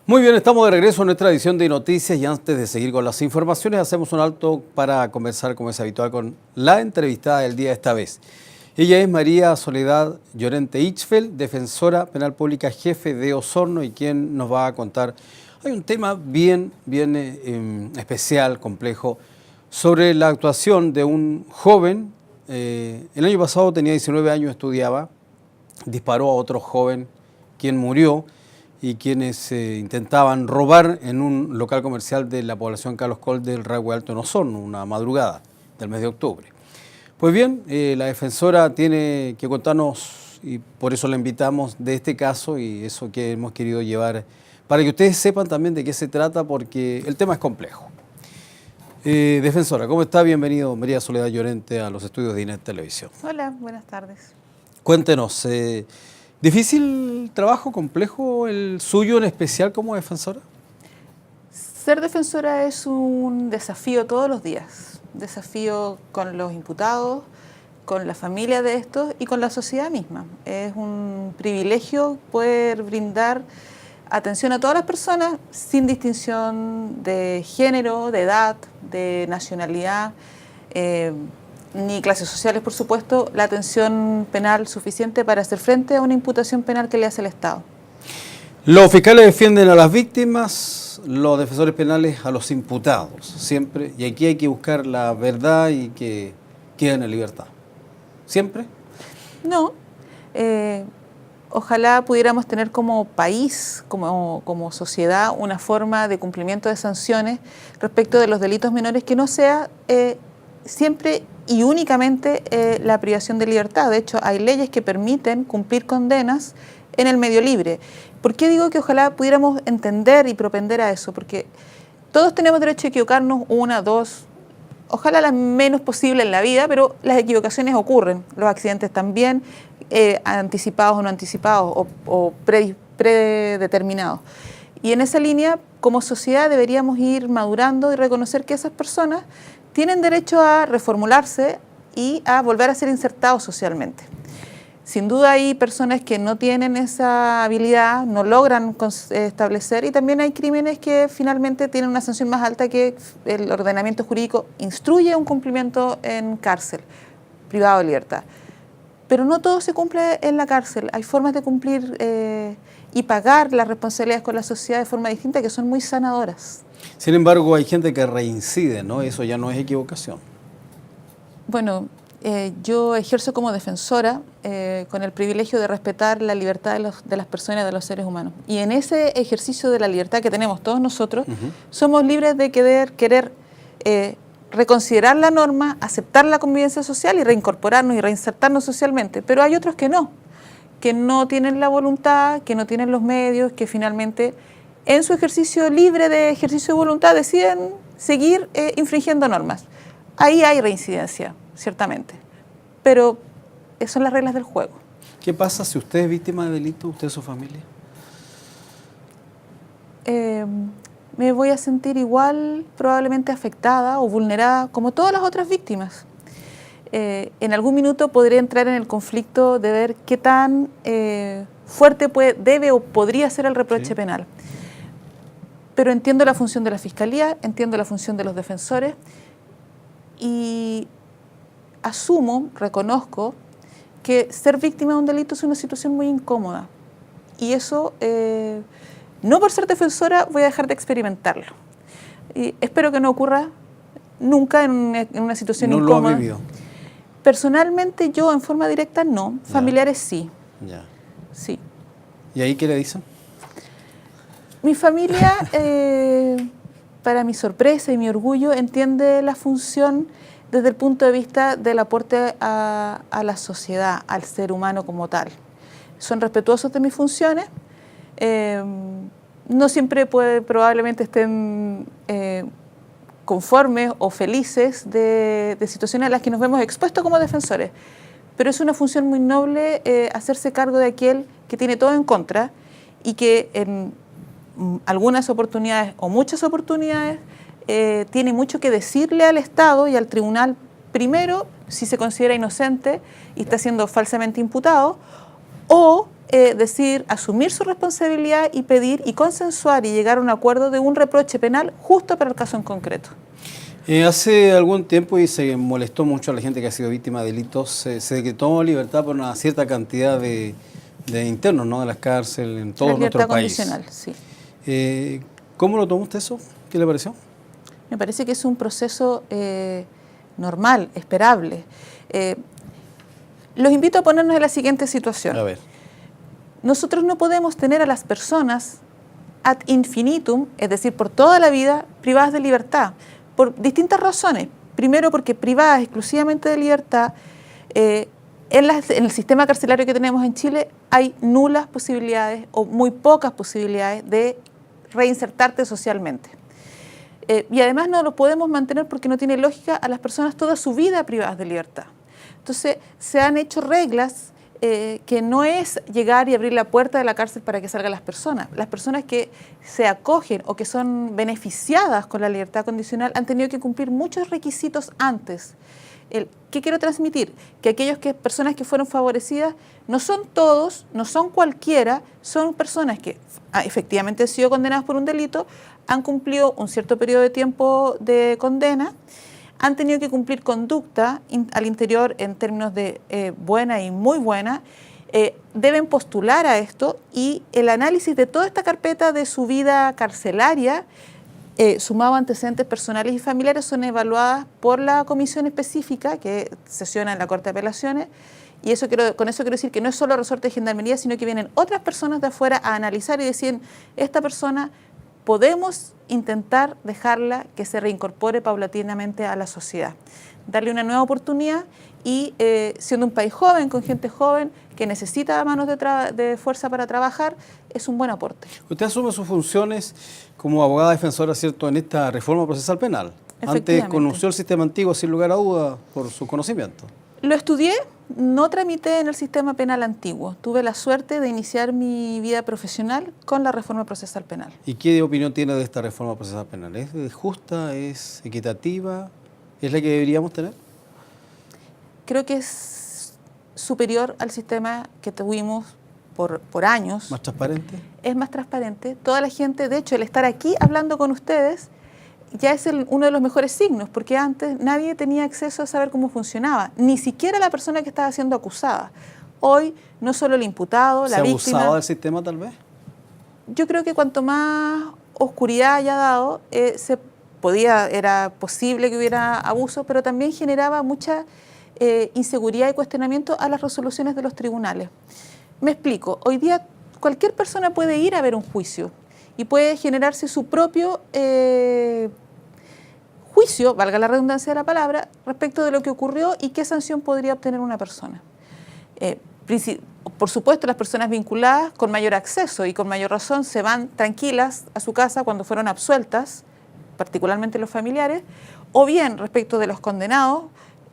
Muy bien, estamos de regreso a nuestra edición de noticias y antes de seguir con las informaciones hacemos un alto para conversar, como es habitual, con la entrevistada del día esta vez. Ella es María Soledad Llorente Itzfeld, defensora penal pública jefe de Osorno y quien nos va a contar. Hay un tema bien especial, complejo, sobre la actuación de un joven. El año pasado tenía 19 años, estudiaba, disparó a otro joven, quien murió, y quienes intentaban robar en un local comercial de la población Carlos Coll del Ragüe Alto en Osorno, una madrugada del mes de octubre. Pues bien, la defensora tiene que contarnos, y por eso la invitamos, de este caso y eso que hemos querido llevar, para que ustedes sepan también de qué se trata, porque el tema es complejo. Defensora, ¿cómo está? Bienvenido María Soledad Llorente a los estudios de INET Televisión. Hola, buenas tardes. Cuéntenos, ¿difícil trabajo, complejo el suyo en especial como defensora? Ser defensora es un desafío todos los días, desafío con los imputados, con la familia de estos y con la sociedad misma. Es un privilegio poder brindar atención a todas las personas sin distinción de género, de edad, de nacionalidad, ni clases sociales, por supuesto, la atención penal suficiente para hacer frente a una imputación penal que le hace el Estado. Los fiscales defienden a las víctimas, los defensores penales a los imputados, siempre, y aquí hay que buscar la verdad y que queden en libertad. ¿Siempre? No. Ojalá pudiéramos tener como país, como sociedad, una forma de cumplimiento de sanciones respecto de los delitos menores que no sea siempre y únicamente la privación de libertad. De hecho, hay leyes que permiten cumplir condenas en el medio libre. ¿Por qué digo que ojalá pudiéramos entender y propender a eso? Porque todos tenemos derecho a equivocarnos una, dos, ojalá las menos posible en la vida, pero las equivocaciones ocurren, los accidentes también, anticipados o no anticipados, o predeterminados. Y en esa línea, como sociedad, deberíamos ir madurando y reconocer que esas personas tienen derecho a reformularse y a volver a ser insertados socialmente. Sin duda hay personas que no tienen esa habilidad, no logran establecer, y también hay crímenes que finalmente tienen una sanción más alta que el ordenamiento jurídico instruye un cumplimiento en cárcel, privado de libertad. Pero no todo se cumple en la cárcel, hay formas de cumplir y pagar las responsabilidades con la sociedad de forma distinta que son muy sanadoras. Sin embargo, hay gente que reincide, ¿no? Eso ya no es equivocación. Bueno, yo ejerzo como defensora con el privilegio de respetar la libertad de las personas, de los seres humanos. Y en ese ejercicio de la libertad que tenemos todos nosotros, somos libres de querer reconsiderar la norma, aceptar la convivencia social y reincorporarnos y reinsertarnos socialmente. Pero hay otros que no tienen la voluntad, que no tienen los medios, que finalmente en su ejercicio libre de ejercicio de voluntad deciden seguir infringiendo normas. Ahí hay reincidencia, ciertamente, pero son las reglas del juego. ¿Qué pasa si usted es víctima de delito, usted y su familia? Me voy a sentir igual, probablemente afectada o vulnerada como todas las otras víctimas. En algún minuto podré entrar en el conflicto de ver qué tan fuerte debe o podría ser el reproche penal. Pero entiendo la función de la Fiscalía, entiendo la función de los defensores y asumo, reconozco, que ser víctima de un delito es una situación muy incómoda. Y eso, no por ser defensora, voy a dejar de experimentarlo. Y espero que no ocurra nunca en una situación incómoda. ¿No lo ha vivido? Personalmente yo, en forma directa, no. Familiares sí. Ya. Sí. ¿Y ahí qué le dicen? Mi familia, para mi sorpresa y mi orgullo, entiende la función desde el punto de vista del aporte a la sociedad, al ser humano como tal. Son respetuosos de mis funciones, no siempre probablemente estén conformes o felices de situaciones a las que nos vemos expuestos como defensores, pero es una función muy noble hacerse cargo de aquel que tiene todo en contra y que en algunas oportunidades o muchas oportunidades tiene mucho que decirle al Estado y al tribunal, primero, si se considera inocente y está siendo falsamente imputado, o decir, asumir su responsabilidad y pedir y consensuar y llegar a un acuerdo de un reproche penal justo para el caso en concreto. Hace algún tiempo, y se molestó mucho a la gente que ha sido víctima de delitos, se decretó libertad por una cierta cantidad de internos, ¿no?, de las cárceles en todo nuestro país. Libertad condicional, sí. ¿Cómo lo tomó usted eso? ¿Qué le pareció? Me parece que es un proceso normal, esperable. Los invito a ponernos en la siguiente situación. A ver. Nosotros no podemos tener a las personas ad infinitum, es decir, por toda la vida, privadas de libertad, por distintas razones. Primero, porque privadas exclusivamente de libertad, en el sistema carcelario que tenemos en Chile hay nulas posibilidades o muy pocas posibilidades de reinsertarte socialmente. Y además no lo podemos mantener porque no tiene lógica a las personas toda su vida privadas de libertad. Entonces, se han hecho reglas que no es llegar y abrir la puerta de la cárcel para que salgan las personas. Las personas que se acogen o que son beneficiadas con la libertad condicional han tenido que cumplir muchos requisitos antes. ¿Qué quiero transmitir? Que personas que fueron favorecidas no son todos, no son cualquiera, son personas que efectivamente han sido condenadas por un delito, han cumplido un cierto periodo de tiempo de condena, han tenido que cumplir conducta al interior en términos de buena y muy buena, deben postular a esto y el análisis de toda esta carpeta de su vida carcelaria, sumado a antecedentes personales y familiares, son evaluadas por la comisión específica que sesiona en la Corte de Apelaciones. Y con eso quiero decir que no es solo resorte de Gendarmería, sino que vienen otras personas de afuera a analizar y decir, esta persona podemos intentar dejarla que se reincorpore paulatinamente a la sociedad, darle una nueva oportunidad y siendo un país joven, con gente joven que necesita manos de fuerza para trabajar, es un buen aporte. Usted asume sus funciones como abogada defensora, ¿cierto?, en esta reforma procesal penal. Antes conoció el sistema antiguo sin lugar a duda por su conocimiento. Lo estudié, no tramité en el sistema penal antiguo. Tuve la suerte de iniciar mi vida profesional con la reforma procesal penal. ¿Y qué opinión tiene de esta reforma procesal penal? ¿Es justa? ¿Es equitativa? ¿Es la que deberíamos tener? Creo que es superior al sistema que tuvimos por años. ¿Más transparente? Es más transparente. Toda la gente, de hecho, el estar aquí hablando con ustedes ya es uno de los mejores signos, porque antes nadie tenía acceso a saber cómo funcionaba, ni siquiera la persona que estaba siendo acusada. Hoy, no solo el imputado, la víctima... ¿Se ha abusado del sistema tal vez? Yo creo que cuanto más oscuridad haya dado, era posible que hubiera abuso, pero también generaba mucha inseguridad y cuestionamiento a las resoluciones de los tribunales. Me explico, hoy día cualquier persona puede ir a ver un juicio y puede generarse su propio juicio, valga la redundancia de la palabra, respecto de lo que ocurrió y qué sanción podría obtener una persona. Por supuesto, las personas vinculadas con mayor acceso y con mayor razón se van tranquilas a su casa cuando fueron absueltas, particularmente los familiares, o bien respecto de los condenados,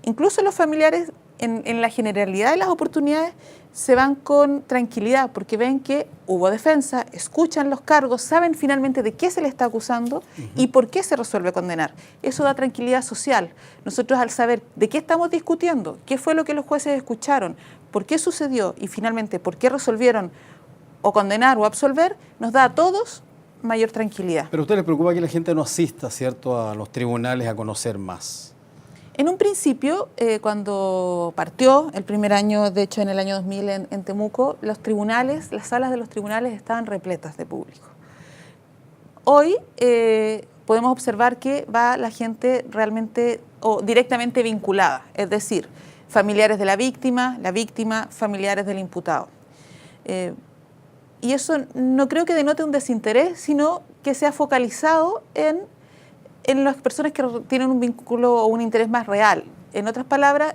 incluso los familiares en la generalidad de las oportunidades se van con tranquilidad porque ven que hubo defensa, escuchan los cargos, saben finalmente de qué se le está acusando y por qué se resuelve condenar. Eso da tranquilidad social. Nosotros al saber de qué estamos discutiendo, qué fue lo que los jueces escucharon, por qué sucedió y finalmente por qué resolvieron o condenar o absolver, nos da a todos mayor tranquilidad. Pero a usted le preocupa que la gente no asista, ¿cierto?, a los tribunales a conocer más. En un principio, cuando partió el primer año, de hecho en el año 2000 en Temuco, los tribunales, las salas de los tribunales estaban repletas de público. Hoy podemos observar que va la gente realmente o directamente vinculada, es decir, familiares de la víctima, familiares del imputado. Y eso no creo que denote un desinterés, sino que se ha focalizado en las personas que tienen un vínculo o un interés más real. En otras palabras,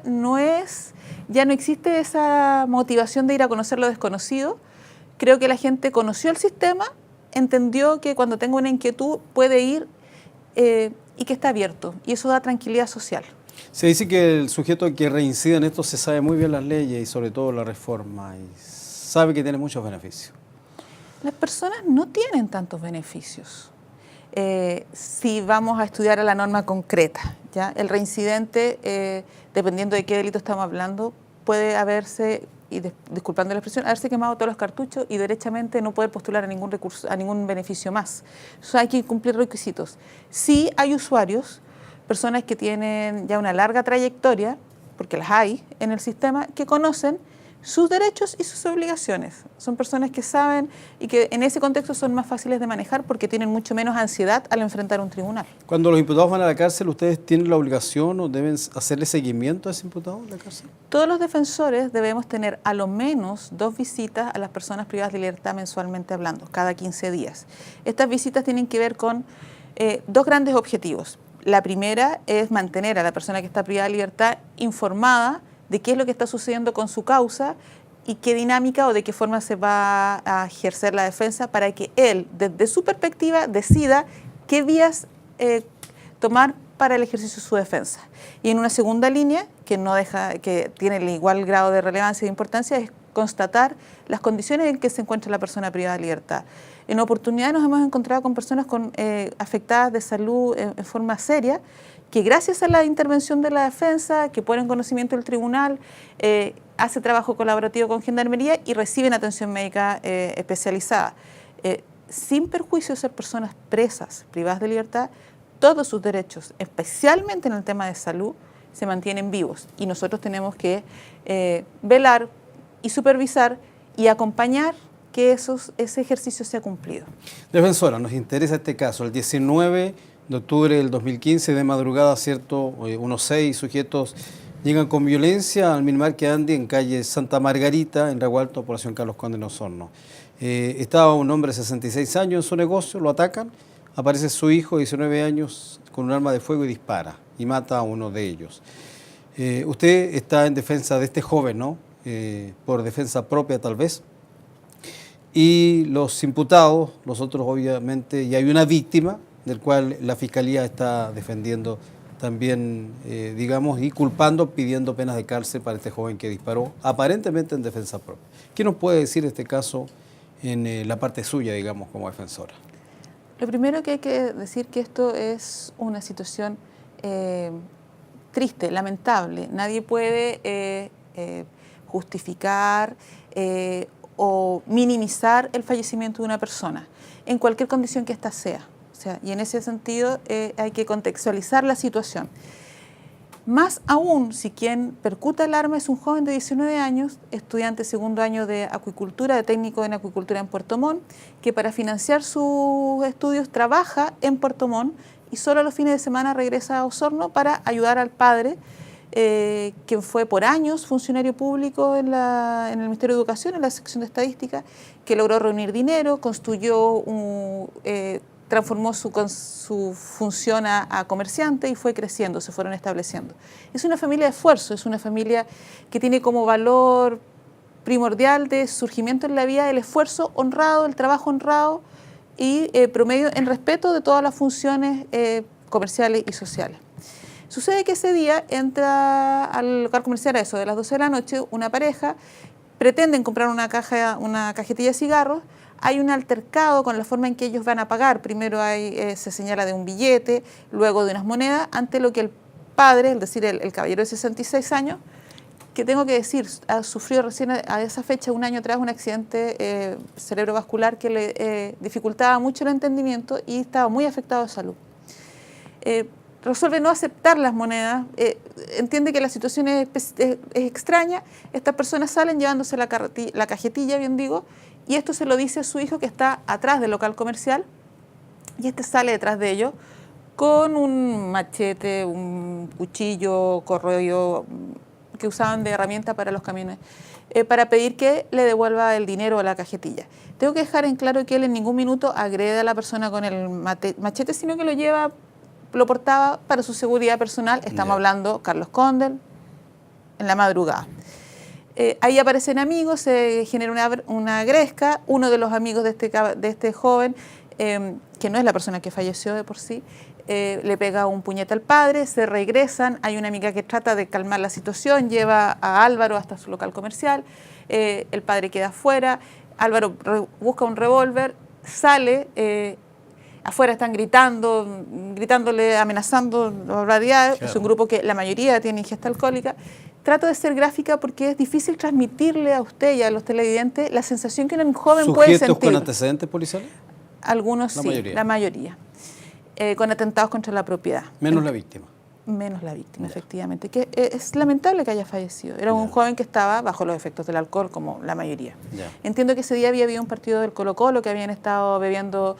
ya no existe esa motivación de ir a conocer lo desconocido. Creo que la gente conoció el sistema, entendió que cuando tenga una inquietud puede ir y que está abierto. Y eso da tranquilidad social. Se dice que el sujeto que reincide en esto se sabe muy bien las leyes y sobre todo la reforma y sabe que tiene muchos beneficios. Las personas no tienen tantos beneficios. Si vamos a estudiar a la norma concreta, ¿ya? El reincidente, dependiendo de qué delito estamos hablando, puede haberse disculpando la expresión, haberse quemado todos los cartuchos y derechamente no poder postular a ningún recurso, a ningún beneficio más. Entonces hay que cumplir requisitos. Sí hay usuarios, personas que tienen ya una larga trayectoria, porque las hay en el sistema, que conocen sus derechos y sus obligaciones. Son personas que saben y que en ese contexto son más fáciles de manejar porque tienen mucho menos ansiedad al enfrentar un tribunal. Cuando los imputados van a la cárcel, ¿ustedes tienen la obligación o deben hacerle seguimiento a ese imputado en la cárcel? Todos los defensores debemos tener a lo menos 2 visitas a las personas privadas de libertad mensualmente hablando, cada 15 días. Estas visitas tienen que ver con 2 grandes objetivos. La primera es mantener a la persona que está privada de libertad informada de qué es lo que está sucediendo con su causa y qué dinámica o de qué forma se va a ejercer la defensa para que él, desde su perspectiva, decida qué vías tomar para el ejercicio de su defensa. Y en una segunda línea, que tiene el igual grado de relevancia y de importancia, es constatar las condiciones en que se encuentra la persona privada de libertad. En oportunidad nos hemos encontrado con personas afectadas de salud en forma seria, que gracias a la intervención de la defensa, que pone en conocimiento del tribunal, hace trabajo colaborativo con Gendarmería y reciben atención médica especializada. Sin perjuicio de ser personas presas, privadas de libertad, todos sus derechos, especialmente en el tema de salud, se mantienen vivos. Y nosotros tenemos que velar y supervisar y acompañar que ese ejercicio sea cumplido. Defensora, nos interesa este caso. El 19 de octubre del 2015, de madrugada, ¿cierto? Unos 6 sujetos llegan con violencia al Minmar que Andi en calle Santa Margarita, en Rago Alto, población Carlos Conde, en Osorno. Estaba un hombre de 66 años en su negocio, lo atacan, aparece su hijo de 19 años con un arma de fuego y dispara y mata a uno de ellos. Usted está en defensa de este joven, ¿no? Por defensa propia tal vez. Y los imputados, los otros obviamente, y hay una víctima del cual la Fiscalía está defendiendo también, digamos, y culpando, pidiendo penas de cárcel para este joven que disparó, aparentemente en defensa propia. ¿Qué nos puede decir este caso en la parte suya, digamos, como defensora? Lo primero que hay que decir que esto es una situación triste, lamentable. Nadie puede justificar o minimizar el fallecimiento de una persona, en cualquier condición que ésta sea. Y en ese sentido hay que contextualizar la situación. Más aún si quien percuta el arma es un joven de 19 años, estudiante segundo año de acuicultura, de técnico en acuicultura en Puerto Montt, que para financiar sus estudios trabaja en Puerto Montt y solo los fines de semana regresa a Osorno para ayudar al padre, quien fue por años funcionario público en el Ministerio de Educación, en la sección de Estadística, que logró reunir dinero, construyó transformó su función a comerciante y fue creciendo, se fueron estableciendo. Es una familia de esfuerzo, es una familia que tiene como valor primordial de surgimiento en la vida el esfuerzo honrado, el trabajo honrado y promedio en respeto de todas las funciones comerciales y sociales. Sucede que ese día entra al local comercial a eso de las 12 de la noche una pareja, pretenden comprar una cajetilla de cigarros. Hay un altercado con la forma en que ellos van a pagar. Primero se señala de un billete, luego de unas monedas, ante lo que el padre, es decir, el caballero de 66 años, que tengo que decir, ha sufrido recién a esa fecha, un año atrás, un accidente cerebrovascular que le dificultaba mucho el entendimiento y estaba muy afectado de salud. Resuelve no aceptar las monedas, entiende que la situación es extraña, estas personas salen llevándose la cajetilla, bien digo, y esto se lo dice a su hijo que está atrás del local comercial y este sale detrás de ellos con un machete, un cuchillo, correo que usaban de herramienta para los camiones, para pedir que le devuelva el dinero a la cajetilla. Tengo que dejar en claro que él en ningún minuto agrede a la persona con el machete, sino que lo portaba para su seguridad personal. Estamos hablando Carlos Conde, en la madrugada. Ahí aparecen amigos, se genera una gresca. Uno de los amigos de este joven, que no es la persona que falleció de por sí, le pega un puñete al padre, se regresan, hay una amiga que trata de calmar la situación, lleva a Álvaro hasta su local comercial, el padre queda afuera, Álvaro busca un revólver, sale, afuera están gritándole, amenazando, es un grupo que la mayoría tiene ingesta alcohólica. trato de ser gráfica porque es difícil transmitirle a usted y a los televidentes la sensación que un joven puede sentir. ¿Sujetos con antecedentes policiales? Algunos sí, la mayoría. Con atentados contra la propiedad. Menos la víctima. Menos la víctima, efectivamente. Que es lamentable que haya fallecido. Era un joven que estaba bajo los efectos del alcohol, como la mayoría. Entiendo que ese día había habido un partido del Colo-Colo que habían estado bebiendo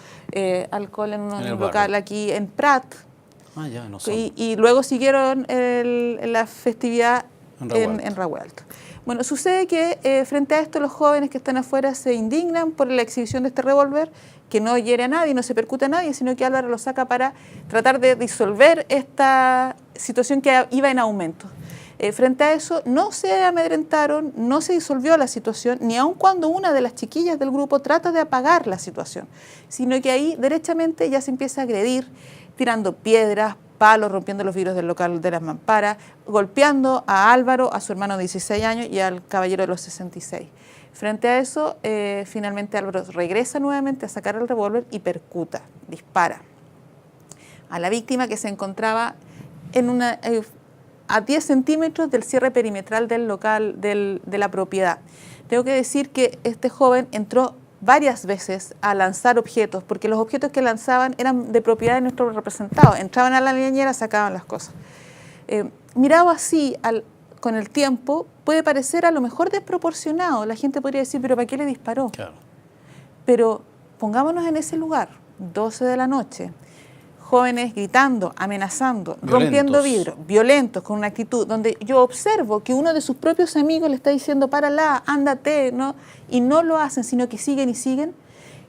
alcohol en un local aquí en Prat. No sé. Y luego siguieron la festividad en Rahuel Alto. Bueno, sucede que frente a esto los jóvenes que están afuera se indignan por la exhibición de este revólver, que no hiere a nadie, no se percute a nadie, sino que Álvaro lo saca para tratar de disolver esta situación que iba en aumento. Frente a eso, no se amedrentaron, no se disolvió la situación, ni aun cuando una de las chiquillas del grupo trata de apagar la situación, sino que ahí derechamente ya se empieza a agredir, tirando piedras, palos, rompiendo los vidrios del local de las mamparas, golpeando a Álvaro, a su hermano de 16 años y al caballero de los 66. Frente a eso, finalmente Álvaro regresa nuevamente a sacar el revólver y percuta, dispara a la víctima que se encontraba en a 10 centímetros del cierre perimetral del local de la propiedad. Tengo que decir que este joven entró varias veces a lanzar objetos, porque los objetos que lanzaban eran de propiedad de nuestros representados. Entraban a la leñera, sacaban las cosas. Mirado así, con el tiempo, puede parecer a lo mejor desproporcionado. La gente podría decir, ¿pero para qué le disparó? Claro. Pero pongámonos en ese lugar, 12 de la noche, jóvenes gritando, amenazando, rompiendo vidrios, violentos, con una actitud donde yo observo que uno de sus propios amigos le está diciendo, párala, ándate, ¿no? Y no lo hacen, sino que siguen y siguen.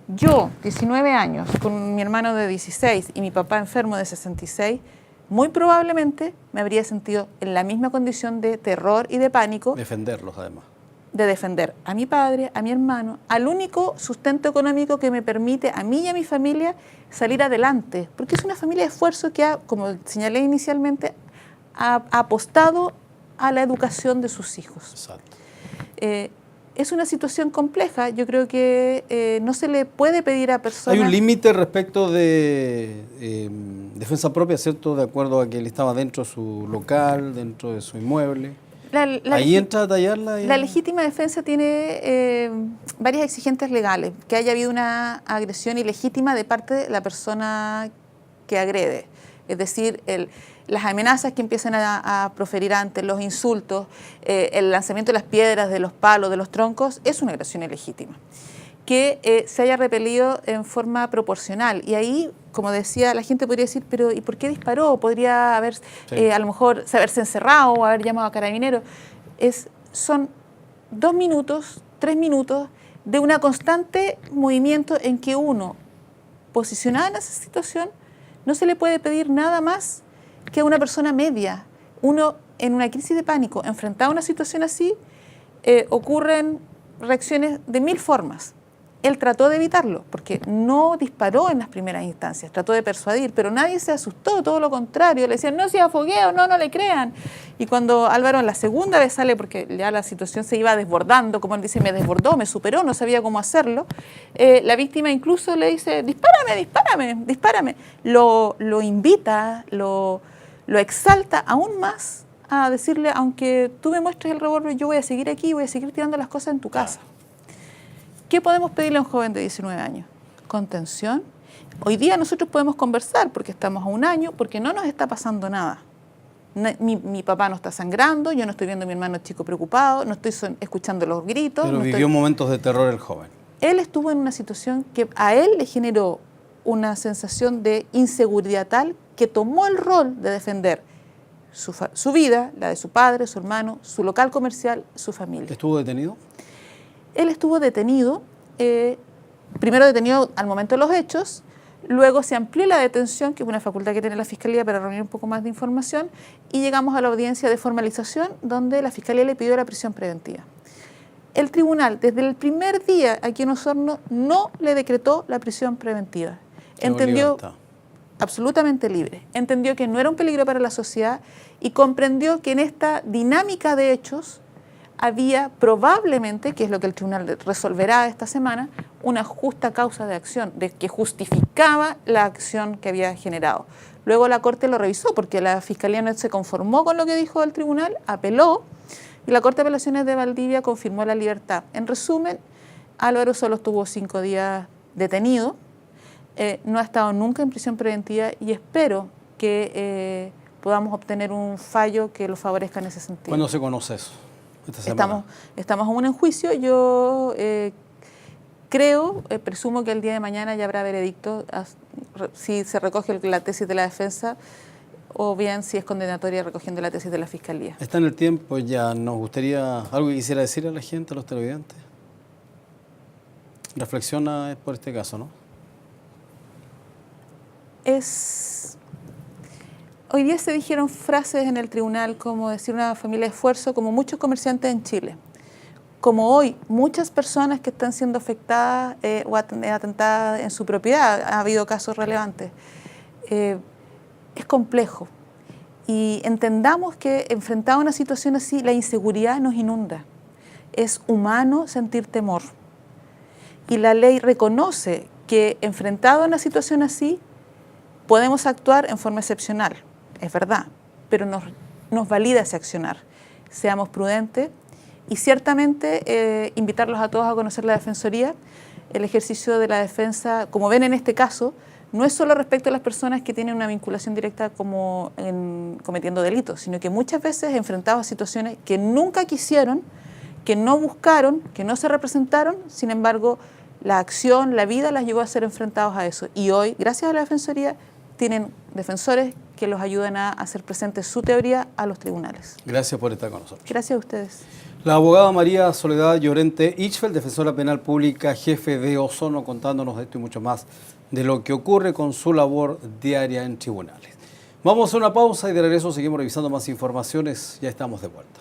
Yo, 19 años, con mi hermano de 16 y mi papá enfermo de 66, muy probablemente me habría sentido en la misma condición de terror y de pánico. Defenderlos, además. De defender a mi padre, a mi hermano, al único sustento económico que me permite a mí y a mi familia salir adelante, porque es una familia de esfuerzo que ha, como señalé inicialmente, ha apostado a la educación de sus hijos. Exacto. Es una situación compleja, yo creo que no se le puede pedir a personas... Hay un límite respecto de defensa propia, ¿cierto? De acuerdo a que él estaba dentro de su local, dentro de su inmueble. Ahí entra a tallarla. La legítima defensa tiene varias exigencias legales, que haya habido una agresión ilegítima de parte de la persona que agrede. Es decir, las amenazas que empiezan a proferir antes, los insultos, el lanzamiento de las piedras, de los palos, de los troncos, es una agresión ilegítima. Que se haya repelido en forma proporcional. Y ahí, como decía, la gente podría decir, pero ¿y por qué disparó? Podría haber, a lo mejor, haberse encerrado o haber llamado a carabineros. Son 2 minutos, 3 minutos de una constante movimiento en que uno, posicionado en esa situación, no se le puede pedir nada más que a una persona media. Uno, en una crisis de pánico, enfrentado a una situación así, ocurren reacciones de 1000 formas. Él trató de evitarlo, porque no disparó en las primeras instancias, trató de persuadir, pero nadie se asustó, todo lo contrario, le decían, no sea fogueo, no le crean. Y cuando Álvaro la segunda vez sale, porque ya la situación se iba desbordando, como él dice, me desbordó, me superó, no sabía cómo hacerlo, la víctima incluso le dice, dispárame. Lo invita, lo exalta aún más a decirle, aunque tú me muestres el revólver, yo voy a seguir aquí, voy a seguir tirando las cosas en tu casa. ¿Qué podemos pedirle a un joven de 19 años? Contención. Hoy día nosotros podemos conversar porque estamos a un año, porque no nos está pasando nada. Mi papá no está sangrando, yo no estoy viendo a mi hermano chico preocupado, no estoy escuchando los gritos. Pero vivió momentos de terror el joven. Él estuvo en una situación que a él le generó una sensación de inseguridad tal que tomó el rol de defender su vida, la de su padre, su hermano, su local comercial, su familia. ¿Estuvo detenido? Él estuvo detenido, primero detenido al momento de los hechos, luego se amplió la detención, que es una facultad que tiene la Fiscalía para reunir un poco más de información, y llegamos a la audiencia de formalización, donde la Fiscalía le pidió la prisión preventiva. El tribunal, desde el primer día aquí en Osorno, no le decretó la prisión preventiva. Entendió absolutamente libre, entendió que no era un peligro para la sociedad y comprendió que en esta dinámica de hechos había probablemente, que es lo que el tribunal resolverá esta semana, una justa causa de acción, de que justificaba la acción que había generado. Luego la Corte lo revisó porque la Fiscalía no se conformó con lo que dijo el tribunal, apeló y la Corte de Apelaciones de Valdivia confirmó la libertad. En resumen, Álvaro solo estuvo 5 días detenido, no ha estado nunca en prisión preventiva y espero que podamos obtener un fallo que lo favorezca en ese sentido. ¿Cuándo se conoce eso? Esta semana. Estamos aún en juicio. Yo presumo que el día de mañana ya habrá veredicto si se recoge la tesis de la defensa o bien si es condenatoria recogiendo la tesis de la Fiscalía. Está en el tiempo ya. Nos gustaría, algo que quisiera decir a la gente, a los televidentes. Reflexiona por este caso, ¿no? Hoy día se dijeron frases en el tribunal como decir una familia de esfuerzo, como muchos comerciantes en Chile. Como hoy, muchas personas que están siendo afectadas o atentadas en su propiedad, ha habido casos relevantes. Es complejo. Y entendamos que enfrentado a una situación así, la inseguridad nos inunda. Es humano sentir temor. Y la ley reconoce que enfrentado a una situación así, podemos actuar en forma excepcional, es verdad, pero nos valida ese accionar. Seamos prudentes y ciertamente invitarlos a todos a conocer la Defensoría. El ejercicio de la defensa, como ven en este caso, no es solo respecto a las personas que tienen una vinculación directa cometiendo delitos, sino que muchas veces enfrentados a situaciones que nunca quisieron, que no buscaron, que no se representaron, sin embargo, la acción, la vida las llevó a ser enfrentados a eso. Y hoy, gracias a la Defensoría, tienen defensores que los ayudan a hacer presente su teoría a los tribunales. Gracias por estar con nosotros. Gracias a ustedes. La abogada María Soledad Llorente Itzfeld, defensora penal pública, jefe de Ozono, contándonos de esto y mucho más de lo que ocurre con su labor diaria en tribunales. Vamos a una pausa y de regreso seguimos revisando más informaciones. Ya estamos de vuelta.